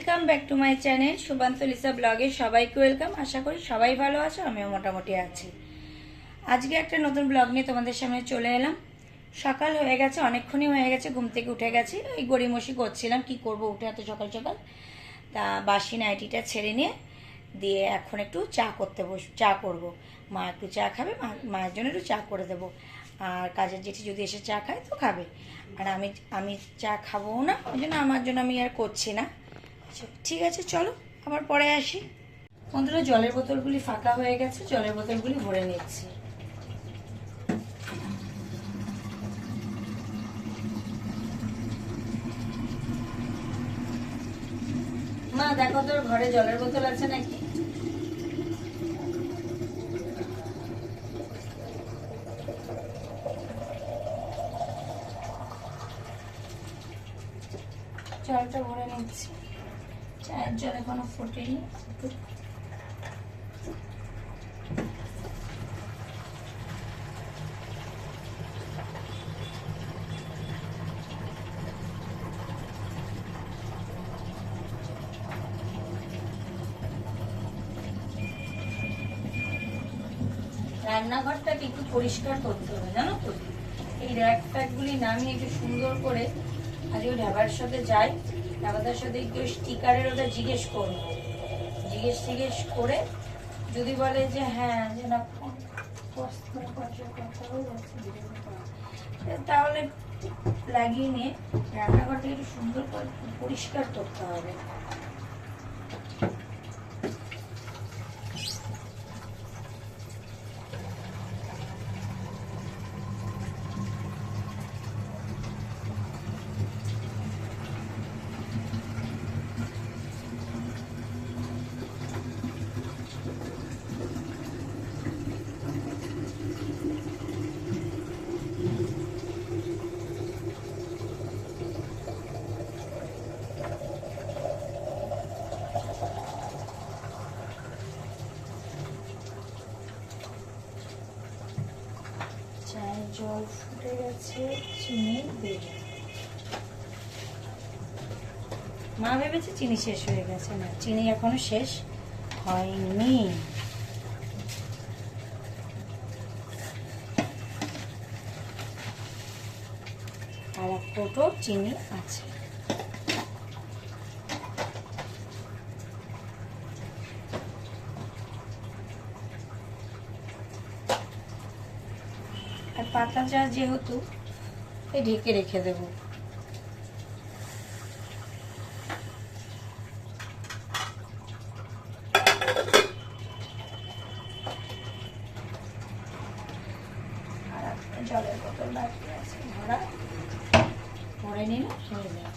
Welcome back to my channel Shubhantalisa ব্লগে সবাইকে welcome. আশা করি সবাই ভালো আছো, আমিও মোটামুটি আছি। আজকে একটা নতুন ব্লগ নিয়ে তোমাদের সামনে চলে এলাম। সকাল হয়ে গেছে, অনেকক্ষণই হয়ে গেছে, ঘুম থেকে উঠে গেছি। এই গড়িমসি করছিলাম, কি করব উঠে এত সকাল সকাল। তা বাসি নাইটিটা ছেড়ে নিয়ে দিয়ে এখন একটু চা করব। মা একটু চা খাবে, মায়ের জন্য একটু চা করে দেবো। আর কাজের জেঠি যদি এসে চা খায় তো খাবে, আর আমি চা খাবো না, ওই জন্য আমার জন্য আমি আর করছি না। আচ্ছা ঠিক আছে, চলো আবার পরে আসি। বন্ধুরা, জলের বোতলগুলি ফাঁকা হয়ে গেছে, জলের বোতলগুলি ভরে নিচ্ছি। মা দেখো তোর ঘরে জলের বোতল আছে নাকি। জলটা ভরে নিচ্ছি, চায়ের জল এখনো ফোটেনি। রান্নাঘরটাকে একটু পরিষ্কার করতে হবে, জানো তো। এই র্যাক ট্যাকগুলি নামিয়ে একটু সুন্দর করে আজকে ঢাবার সাথে যাই, ঢাবাটার সাথে একটু স্টিকারের ওটা জিজ্ঞেস করবো। জিজ্ঞেস করে যদি বলে যে হ্যাঁ যে না তাহলে লাগিয়ে নিয়ে রান্নাঘরটা একটু সুন্দর করে পরিষ্কার করতে হবে। চায়ের জল ফুটে গেছে, চিনি দেব। মা ভেবেছে চিনি শেষ হয়ে গেছে, না চিনি এখনো শেষ হয়নি। আর এক কৌটো চিনি আছে। আর পাতা চা যেহেতু ঢেকে রেখে দেবো। আর জলের বোতল বাকি আছে ভরা, ভরে নিলে হয়ে যাবে।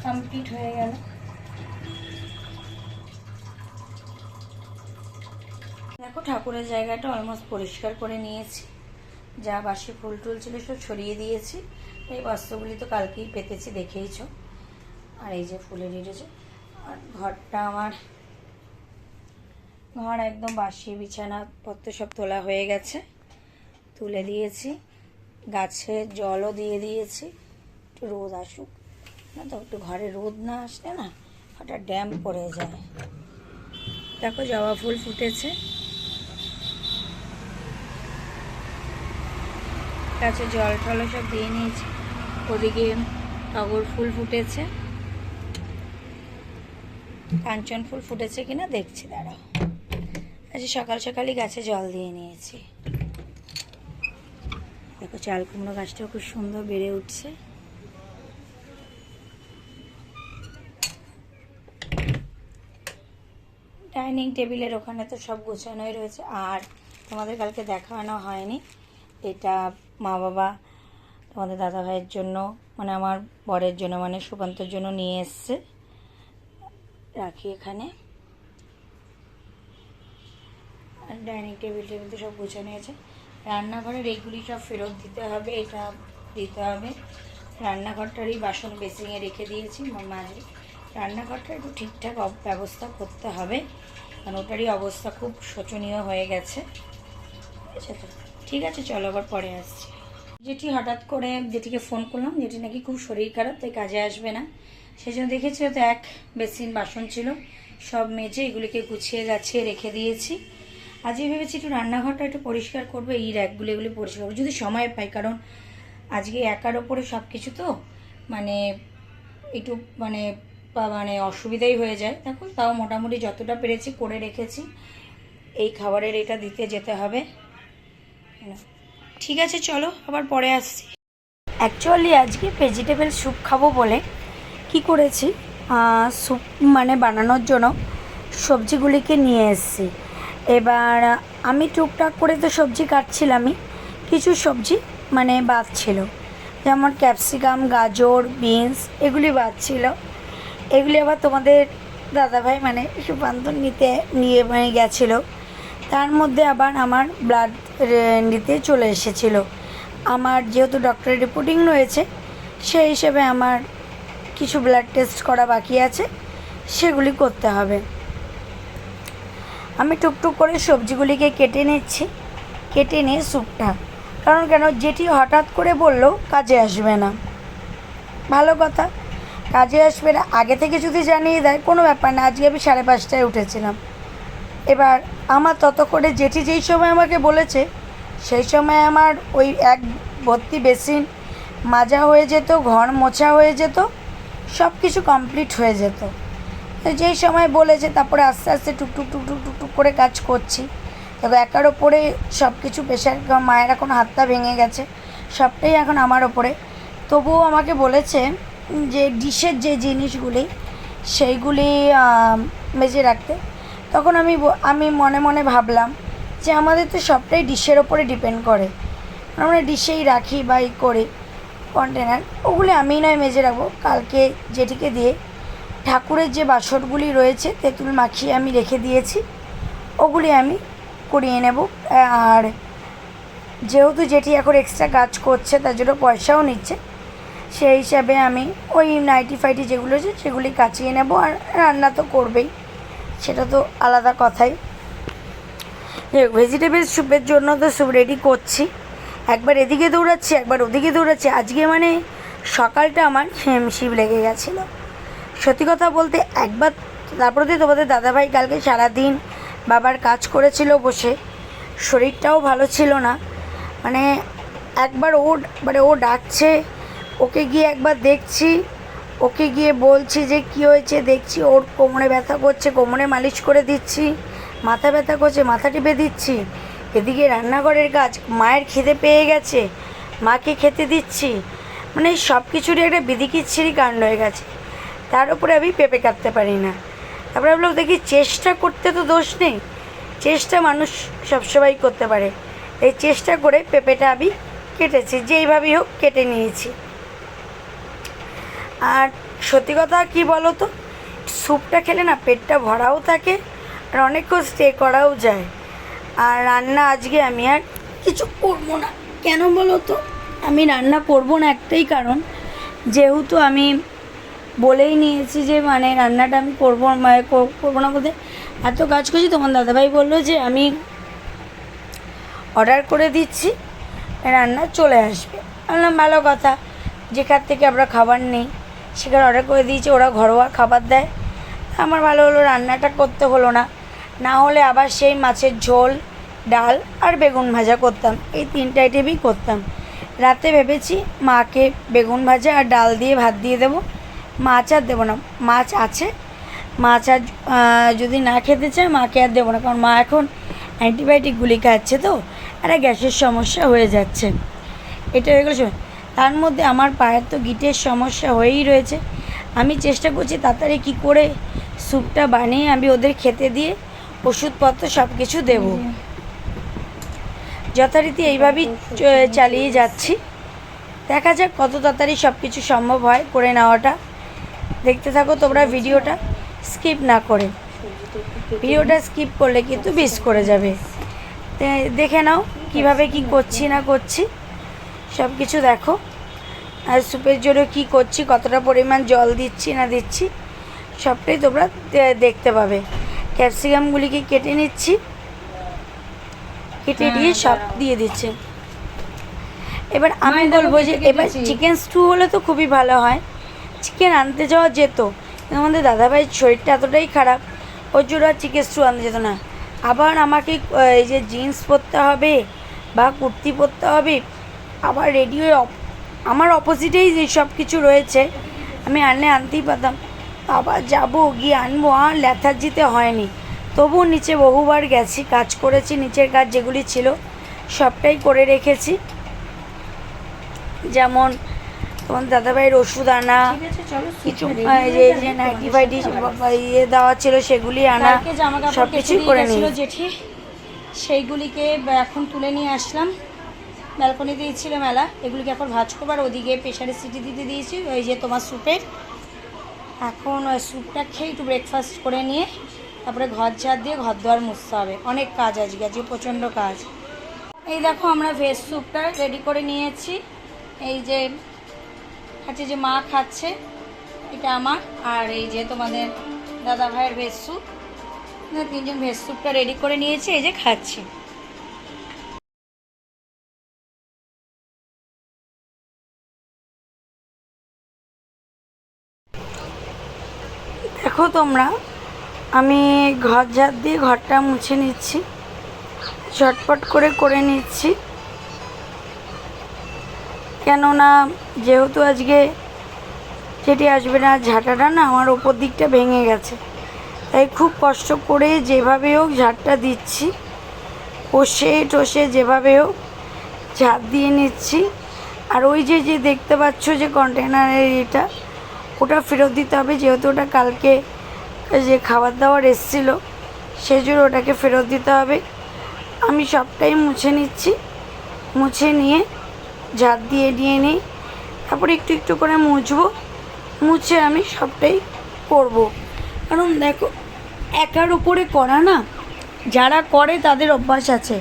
কমপ্লিট হয়ে গেল। দেখো ঠাকুরের জায়গাটা অলমোস্ট পরিষ্কার করে নিয়েছি, যা বাসি ফুল টুল ছিল সব ছড়িয়ে দিয়েছি। এই বস্ত্রগুলি তো কালকেই পেতেছি, দেখেইছ। আর এই যে ফুলে দিয়েছে। আর ঘরটা আমার ঘর একদম বাসি, বিছানাপত্র সব তোলা হয়ে গেছে, তুলে দিয়েছি। গাছে জলও দিয়ে দিয়েছি, একটু রোদ আসুক না তো, একটু ঘরে রোদ না আসলে না হঠাৎ ড্যাম্প পড়ে যায়। দেখো জবা ফুল ফুটেছে, গাছে জল টলও সব দিয়ে নিয়েছি। ওদিকে টগর ফুল ফুটেছে, কাঞ্চন ফুল ফুটেছে কিনা দেখছি, দাঁড়াও। আজকে সকাল সকালই গাছে জল দিয়ে নিয়েছি। দেখো চাল কুমড়ো গাছটাও খুব সুন্দর বেড়ে উঠছে। ডাইনিং টেবিলের ওখানে তো সব গোছানোই রয়েছে। আর তোমাদের কালকে দেখানো হয়নি, এটা মা বাবা তোমাদের দাদা ভাইয়ের জন্য, মানে আমার বরের জন্য, মানে সুকান্তর জন্য নিয়ে এসছে। রাখি এখানে। আর ডাইনিং টেবিল তো সব গোছানো আছে। রান্নাঘরের এইগুলি সব ফেরত দিতে হবে, এটা দিতে হবে। রান্নাঘরটারই বাসন বেসিংয়ে রেখে দিয়েছি মাঝে। রান্নাঘরটা একটু ঠিকঠাক ব্যবস্থা করতে হবে, কারণ ওটারই অবস্থা খুব শোচনীয় হয়ে গেছে। ঠিক আছে, ঠিক আছে, চলো আবার পরে আসছি। যেটি হঠাৎ করে যেটিকে ফোন করলাম, যেটি নাকি খুব শরীর খারাপ, তাই কাজে আসবে না। সেই জন্য দেখেছি তো এক বেসিন বাসন ছিল, সব মেজে এগুলিকে গুছিয়ে গাছিয়ে রেখে দিয়েছি। আজকে ভেবেছি একটু রান্নাঘরটা একটু পরিষ্কার করবো, এই র্যাকগুলো এগুলি পরিষ্কার করবো যদি সময় পাই, কারণ আজকে একার ওপরে সব কিছু তো মানে একটু মানে অসুবিধাই হয়ে যায়। দেখো, তাও মোটামুটি যতটা পেরেছি করে রেখেছি। এই খাবারের এটা দিতে যেতে হবে। ঠিক আছে, চলো আবার পরে আসছি। অ্যাকচুয়ালি আজকে ভেজিটেবল স্যুপ খাবো বলে কি করেছি, স্যুপ মানে বানানোর জন্য সবজিগুলিকে নিয়ে এসেছি। এবার আমি টুকটাক করে তো সবজি কাটছিলামই, কিছু সবজি মানে বাদ ছিল, যেমন ক্যাপসিকাম, গাজর, বিনস এগুলি বাদ ছিল। এগুলি আবার তোমাদের দাদাভাই মানে সুকান্ত নিয়ে গেছিলো। তার মধ্যে আবার আমার ব্লাড নিতে চলে এসেছিলো। আমার যেহেতু ডক্টরের রিপোর্টিং রয়েছে, সেই হিসেবে আমার কিছু ব্লাড টেস্ট করা বাকি আছে, সেগুলি করতে হবে। আমি টুকটুক করে সবজিগুলিকে কেটে নিচ্ছি, কেটে নিয়ে স্যুপটা, কারণ কেন যেটি হঠাৎ করে বললো কাজে আসবে না, ভালো কথা, কাজে আসবে না আগে থেকে যদি জানিয়ে দেয় কোনো ব্যাপার না। আজকে আমি 5:30টায় উঠেছিলাম। এবার আমার তত করে যেটি যেই সময় আমাকে বলেছে, সেই সময় আমার ওই এক ভর্তি বেসিন মাজা হয়ে যেত, ঘর মোছা হয়ে যেত, সব কিছু কমপ্লিট হয়ে যেত। যেই সময় বলেছে তারপরে আস্তে আস্তে টুকটুক টুকটুক টুকটুক করে কাজ করছি। তবে একার ওপরে সব কিছু প্রেশার, মায়ের এখন হাতটা ভেঙে গেছে, সবটাই এখন আমার ওপরে। তবুও আমাকে বলেছে যে ডিশের যে জিনিসগুলি সেইগুলি মেজে রাখতে। তখন আমি মনে মনে ভাবলাম যে আমাদের তো সবটাই ডিশের ওপরে ডিপেন্ড করে, আমরা ডিশেই রাখি বা করি কন্টেনার, ওগুলি আমি নয় মেজে রাখবো। কালকে যেটিকে দিয়ে ঠাকুরের যে বাসনগুলি রয়েছে তেঁতুল মাখিয়ে আমি রেখে দিয়েছি, ওগুলি আমি করিয়ে নেব। আর যেহেতু যেটি এখন এক্সট্রা কাজ করছে তার জন্য পয়সাও নিচ্ছে, সেই হিসাবে আমি ওই নাইটি ফাইটি যেগুলো আছে সেগুলি কাচিয়ে নেব। আর রান্না তো করবেই, সেটা তো আলাদা কথাই। ভেজিটেবল স্যুপের জন্য তো স্যুপ রেডি করছি, একবার এদিকে দৌড়াচ্ছি একবার ওদিকে দৌড়াচ্ছি। আজকে মানে সকালটা আমার হিমশিম লেগে গেছিলো সত্যি কথা বলতে। একবার তারপরে তো তোমাদের দাদাভাই কালকে সারাদিন বাবার কাজ করেছিল বসে, শরীরটাও ভালো ছিল না। মানে একবার ও ডাকছে, ওকে গিয়ে একবার দেখছি, ওকে গিয়ে বলছি যে কী হয়েছে, দেখছি ওর কোমরে ব্যথা করছে, কোমরে মালিশ করে দিচ্ছি, মাথা ব্যথা করছে, মাথা টিপে দিচ্ছি। এদিকে রান্নাঘরের কাজ, মায়ের খিদে পেয়ে গেছে, মাকে খেতে দিচ্ছি। মানে সব কিছুরই একটা বিধিকিচ্ছিরি কাণ্ড হয়ে গেছে। তার উপরে আমি পেঁপে কাটতে পারি না। তারপরে ভাবলাম দেখি চেষ্টা করতে তো দোষ নেই, চেষ্টা মানুষ সবসময় করতে পারে। এই চেষ্টা করে পেঁপেটা আমি কেটেছি, যেইভাবেই হোক কেটে নিয়েছি। আর সত্যি কথা কী বলো তো, স্যুপটা খেলে না পেটটা ভরাও থাকে আর অনেকক্ষণ স্টে করাও যায়। আর রান্না আজকে আমি আর কিছু করবো না। কেন বলো তো, আমি রান্না করবো না একটাই কারণ, যেহেতু আমি বলেই নিয়েছি যে মানে রান্নাটা আমি করবো না বলতে এত কাজ করছি। তোমার দাদাভাই বললো যে আমি অর্ডার করে দিচ্ছি, রান্না চলে আসবে। বললাম ভালো কথা, যেখান থেকে আমরা খাবার নেই সেখানে অর্ডার করে দিয়েছি, ওরা ঘরোয়া খাবার দেয়। আমার ভালো হলো, রান্নাটা করতে হলো না। না হলে আবার সেই মাছের ঝোল, ডাল আর বেগুন ভাজা করতাম, এই 3টে আইটেমই করতাম। রাতে ভেবেছি মাকে বেগুন ভাজা আর ডাল দিয়ে ভাত দিয়ে দেবো, মাছ আর দেবো না। মাছ আছে, মাছ আর যদি না খেতে চায় মাকে আর দেবো না, কারণ মা এখন অ্যান্টিবায়োটিক গুলি খাচ্ছে তো, একটা গ্যাসের সমস্যা হয়ে যাচ্ছে। এটা হয়ে গেলো। তার মধ্যে আমার পায়ের তো গিটের সমস্যা হয়েই রয়েছে। আমি চেষ্টা করছি তাড়াতাড়ি কী করে স্যুপটা বানিয়ে আমি ওদের খেতে দিয়ে ওষুধপত্র সব কিছু দেবো। যথারীতি এইভাবেই চালিয়ে যাচ্ছি। দেখা যাক কত তাড়াতাড়ি সব কিছু সম্ভব হয় করে নেওয়াটা। দেখতে থাকো তোমরা ভিডিওটা স্কিপ না করে। ভিডিওটা স্কিপ করলে কিন্তু মিস করে যাবে। দেখে নাও কিভাবে কি করছি না করছি, সব কিছু দেখো। আর স্যুপের জন্য কী করছি, কতটা পরিমাণ জল দিচ্ছি না দিচ্ছি, সবটাই তোমরা দেখতে পাবে। ক্যাপসিকামগুলিকে কেটে নিচ্ছি, কেটে দিয়ে সব দিয়ে দিচ্ছে। এবার আমি বলবো যে এবার চিকেন স্টু হলে তো খুবই ভালো হয়। চিকেন আনতে যাওয়া যেত, কিন্তু আমাদের দাদাভাইয়ের শরীরটা এতটাই খারাপ, ওর জন্য আর চিকেন স্টু আনতে যেত না। আবার আমাকে এই যে জিন্স পরতে হবে বা কুর্তি পরতে হবে, আবার রেডি হয়ে আমার অপোজিটেই যে সব কিছু রয়েছে, আমি আনতেই পারতাম, আবার যাবো গিয়ে আনবো, আর ল্যাথার্জিতে হয়নি। তবুও নিচে বহুবার গেছি, কাজ করেছি, নিচের কাজ যেগুলি ছিল সবটাই করে রেখেছি। যেমন তোমার দাদাভাইয়ের ওষুধ আনা, কিছু যে নাইটি ফাইটি ইয়ে দেওয়া ছিল সেগুলি আনা, সব কিছুই করে নিল জেঠি। সেইগুলিকে এখন তুলে নিয়ে আসলাম, ব্যালকনি দিয়েছিল মেলা। এগুলিকে এখন ভাজ করবার, ওদিকে প্রেশারে সিটি দিতে দিয়েছি ওই যে তোমার স্যুপের। এখন ওই স্যুপটা খেয়ে একটু ব্রেকফাস্ট করে নিয়ে তারপরে ঘর ঝাড় দিয়ে ঘর দুয়ার মুছতে হবে। অনেক কাজ আজকে প্রচণ্ড কাজ। এই দেখো আমরা ভেজ স্যুপটা রেডি করে নিয়েছি। এই যে খাচ্ছে, যে মা খাচ্ছে, এটা আমার, আর এই যে তোমাদের দাদা ভাইয়ের ভেজ স্যুপ। তিনজন ভেজ স্যুপটা রেডি করে নিয়েছি, এই যে খাচ্ছি। দেখো তোমরা, আমি ঘর ঝাড় দিয়ে ঘরটা মুছে নিচ্ছি, ঝটপট করে নিচ্ছি। কেননা যেহেতু আজকে যেটি আসবে না, ঝাঁটাটা না আমার ওপর দিকটা ভেঙে গেছে, তাই খুব কষ্ট করে যেভাবে হোক ঝাড়টা দিচ্ছি, কষে টষে যেভাবে হোক ঝাড় দিয়ে নিচ্ছি। আর ওই যে দেখতে পাচ্ছ যে কন্টেনারের এটা, ওটা ফেরত দিতে হবে, যেহেতু ওটা কালকে যে খাবার দাবার এসেছিলো সেজন্য ওটাকে ফেরত দিতে হবে। আমি সবটাই মুছে নিচ্ছি, মুছে নিয়ে ঝাড় দিয়ে নিই, তারপরে একটু একটু করে মুছবো, মুছে আমি সবটাই করব। কারণ দেখো, একার উপরে করা না, যারা করে তাদের অভ্যাস আছে,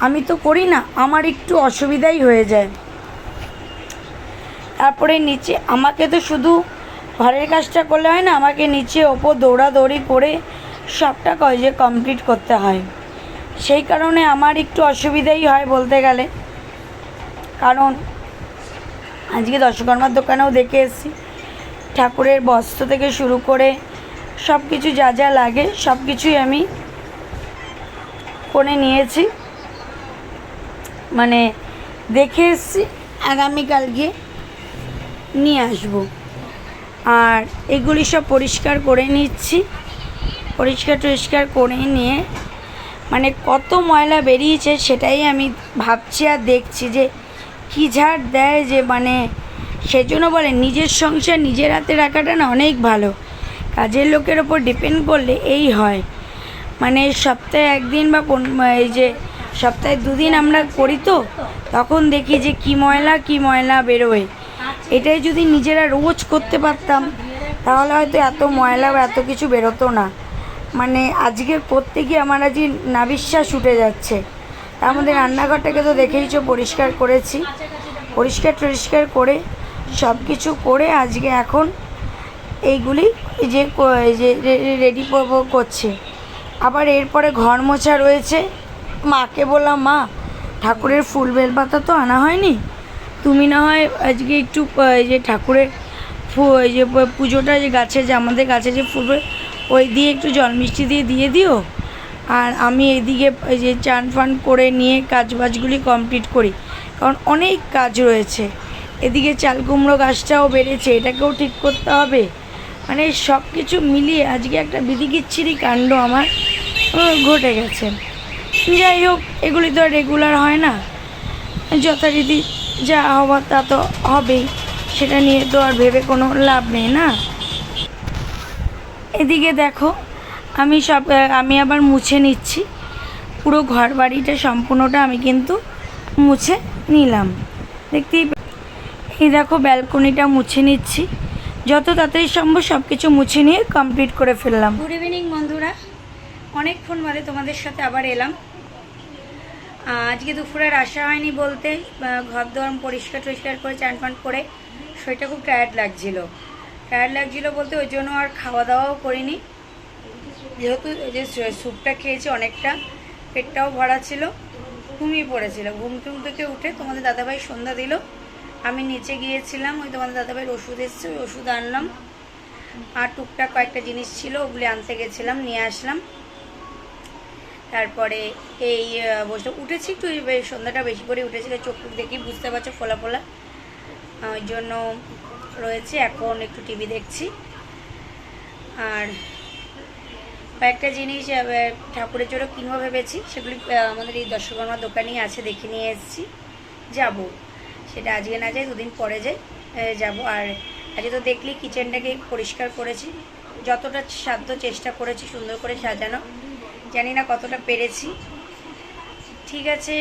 আমি তো করি না, আমার একটু অসুবিধাই হয়ে যায়। তারপরে নিচে আমাকে তো শুধু ঘরের কাজটা করলে হয় না, আমাকে নিচে ওপর দৌড়াদৌড়ি করে সবটা কাজে কমপ্লিট করতে হয়। সেই কারণে আমার একটু অসুবিধাই হয় বলতে গেলে। কারণ আজকে দশকর্মার দোকানেও দেখে এসেছি, ঠাকুরের বস্ত্র থেকে শুরু করে সব কিছু যা যা লাগে সব কিছুই আমি করে নিয়েছি, মানে দেখে এসেছি, আগামীকাল গিয়ে নিয়ে আসবো। আর এগুলি সব পরিষ্কার করে নিচ্ছি, পরিষ্কার করে নিয়ে মানে কত ময়লা বেরিয়েছে সেটাই আমি ভাবছি আর দেখছি যে কী ঝাড় দেয়, যে মানে সেজন্য বলে নিজের সংসার নিজের হাতে রাখাটা না অনেক ভালো। কাজের লোকের ওপর ডিপেন্ড করলে এই হয়, মানে সপ্তাহে একদিন বা এই যে সপ্তাহে দুদিন আমরা করি, তো তখন দেখি যে কী ময়লা বেরোয়। এটাই যদি নিজেরা রোজ করতে পারতাম তাহলে হয়তো এত ময়লা বা এত কিছু বেরোতো না। মানে আজকে করতে গিয়ে আমার আজ নাবিশ্বাস উঠে যাচ্ছে। তার মধ্যে রান্নাঘরটাকে তো দেখেইছো পরিষ্কার করেছি, পরিষ্কার করে সব কিছু করে আজকে এখন এইগুলি যে রেডি করছে। আবার এরপরে ঘর মোছা রয়েছে। মাকে বললাম, মা ঠাকুরের ফুল বেলপাতা তো আনা হয়নি, তুমি না হয় আজকে একটু যে ঠাকুরের ওই যে পুজোটা যে গাছে, যে আমাদের গাছে যে ফুল ওই দিয়ে একটু জল মিষ্টি দিয়ে দিও, আর আমি এদিকে এই যে চান ফান করে নিয়ে কাজবাজগুলি কমপ্লিট করি, কারণ অনেক কাজ রয়েছে। এদিকে চাল কুমড়ো গাছটাও বেড়েছে, এটাকেও ঠিক করতে হবে। মানে সব কিছু মিলিয়ে আজকে একটা বিধিকিচ্ছিরি কাণ্ড আমার ঘটে গেছে। যাই হোক, এগুলি তো রেগুলার হয় না, যথারীতি যা হওয়ার তা তো হবেই, সেটা নিয়ে তো আর ভেবে কোনো লাভ নেই না। এদিকে দেখো, আমি আবার মুছে নিচ্ছি, পুরো ঘর বাড়িটা সম্পূর্ণটা আমি কিন্তু মুছে নিলাম। দেখতেই এই দেখো ব্যালকনিটা মুছে নিচ্ছি, যত তাড়াতাড়ি সম্ভব সব কিছু মুছে নিয়ে কমপ্লিট করে ফেললাম। গুড ইভিনিং বন্ধুরা, অনেকক্ষণ বাদে তোমাদের সাথে আবার এলাম। আজকে দুপুরের আসা হয়নি বলতে ঘর দোয়ার পরিষ্কার করে চান পান করে শরীরটা খুব টায়ার্ড লাগছিলো বলতে ওই জন্য আর খাওয়া দাওয়াও করিনি। যেহেতু যে স্যুপটা খেয়েছি অনেকটা, পেটটাও ভরা ছিল, ঘুমিয়ে পড়েছিল। ঘুম থেকে উঠে তোমাদের দাদাভাই সন্ধ্যা দিল, আমি নিচে গিয়েছিলাম, ওই তোমাদের দাদাভাইয়ের ওষুধ এসছে, ওই ওষুধ আনলাম, আর টুকটাক কয়েকটা জিনিস ছিল ওগুলি আনতে গেছিলাম, নিয়ে আসলাম। তারপরে এই বসে উঠেছি, একটু সন্ধ্যাটা বেশি করে উঠেছিল, চোখ দেখি বুঝতে পারছো ফোলা ওই জন্য রয়েছে। এখন একটু টিভি দেখছি, আর কয়েকটা জিনিস ঠাকুরের জন্য কিনবো ভেবেছি, সেগুলি আমাদের এই দর্শকর্মার দোকানেই আছে, দেখে নিয়ে এসেছি। যাব, সেটা আজকে না যাই, দুদিন পরে যাব। আর আজকে তো দেখলি কিচেনটাকে পরিষ্কার করেছি, যতটা সাধ্য চেষ্টা করেছি সুন্দর করে সাজানো, জানি না কতটা পেরেছি। ঠিক আছে,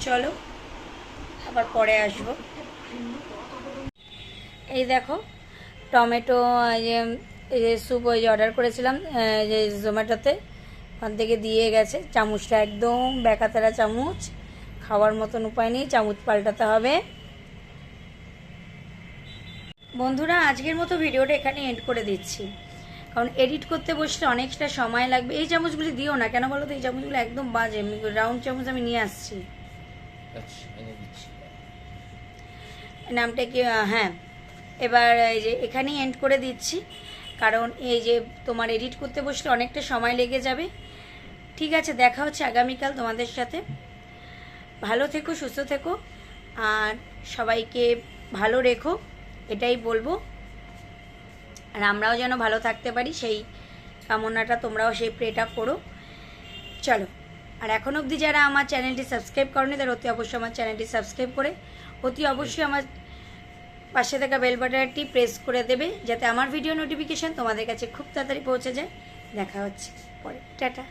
চলো আবার পরে আসবো। এই দেখো টমেটো যে স্যুপ ওই যে অর্ডার করেছিলাম যে জোম্যাটোতে, ওখান থেকে দিয়ে গেছে। চামচটা একদম বেকাতারা চামচ, খাওয়ার মতন উপায় নেই, চামচ পাল্টাতে হবে। বন্ধুরা আজকের মতো ভিডিওটা এখানে এন্ড করে দিচ্ছি, কারণ এডিট করতে বসলে অনেকটা সময় লাগবে। এই চামচগুলি দিও না, কেন বলো তো, এই চামচগুলো একদম বাজে, রাউন্ড চামচ আমি নিয়ে আসছি। নামটা কি, হ্যাঁ। এবার এই যে এখানেই এন্ড করে দিচ্ছি, কারণ এই যে তোমার এডিট করতে বসলে অনেকটা সময় লেগে যাবে। ঠিক আছে, দেখা হচ্ছে আগামীকাল তোমাদের সাথে। ভালো থেকো, সুস্থ থেকো, আর সবাইকে ভালো রেখো, এটাই বলবো। আর আমরাও যেন ভালো থাকতে পারি সেই কামনাটা, তোমরাও সেই প্রেটা করো। চলো, আর এখন অবধি যারা আমার চ্যানেলটি সাবস্ক্রাইব করনি তারা অতি অবশ্যই আমার চ্যানেলটি সাবস্ক্রাইব করে অতি অবশ্যই আমার পাশে থাকা বেল বাটনটি প্রেস করে দেবে, যাতে আমার ভিডিও নোটিফিকেশান তোমাদের কাছে খুব তাড়াতাড়ি পৌঁছে যায়। দেখা হচ্ছে পরে, টাটা।